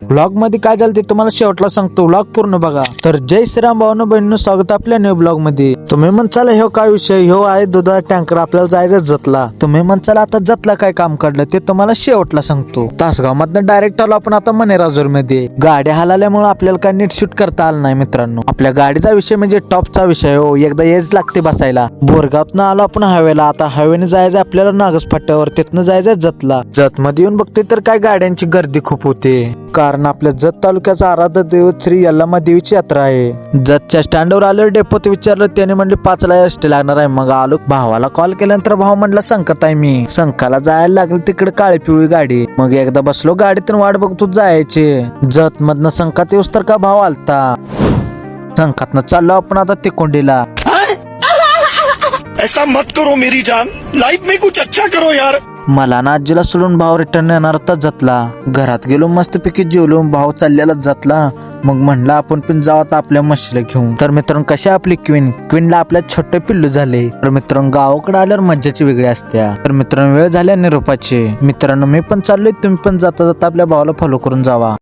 Blog मध्ये काय झालं ते तुम्हाला शेवटला सांगतो, ब्लॉग पूर्ण बघा. तर जय श्रीराम भावांनो बहिणींनो, स्वागत आपल्या न्यू ब्लॉग मध्ये. तुम्ही म्हणचाल ह्यो काय विषय, ह्यो आहे दुधाचा टँकर, आपल्याला जायचं जतला. तुम्ही म्हणचाल आता जतला काय काम काढलं ते तुम्हाला शेवटला सांगतो. तासगाव मधनं डायरेक्ट आलो आपण आता मनेराजूर मध्ये. गाड्या हलाल्यामुळे आपल्याला काय नीट शूट करता आलं नाही मित्रांनो. आपल्या गाडीचा विषय म्हणजे टॉपचा विषय हो, एकदा येच लागते बसायला. बोरगावतनं आलो आपण हायवेला, आता हायवेने जायचं आपल्याला नागस फाट्यावर, तिथनं जायचं जतला. जत मध्ये येऊन बघते तर काय गाड्यांची गर्दी खूप होते, कारण आपल्या जत तालुक्याचा आराध्य दैवत श्री यल्लामा देवीची यात्रा आहे. जतच्या स्टँडवर आलं, डेपोत विचारलं, त्याने म्हणले 5 ला एसटी लागणार आहे. मग आलो, भावाला कॉल केल्यानंतर भाऊ म्हणला संकत आहे मी. संकाला जायला लागलं तिकडे काळी पिवळी गाडी. मग एकदा बसलो गाडीतून, वाट बघतो जायचे. जत मधनं संकात येऊस तर का भाव आलता. संकातनं चाललो आपण आता तिकोंडीला. ऐसा मत करो मेरी जान, लाइफ में कुछ अच्छा करो यार. मला ना आजीला सोडून भाव रिटर्न येणार होता जतला. घरात गेलो, मस्तपैकी जेवलो, भाव चाललेला जतला. मग म्हणला आपण पण जाऊ आता आपल्या म्हशीला घेऊन. तर मित्रांनो कशा आपली क्वीनला आपल्या छोटे पिल्लू झाले. तर मित्रांनो गावाकडे आल्यावर मज्जाची वेगळी असत्या. तर मित्रांनो वेळ झाल्या निरोपाची. मित्रांनो मी पण चाललोय, तुम्ही पण जाता जाता आपल्या भावाला फॉलो करून जावा.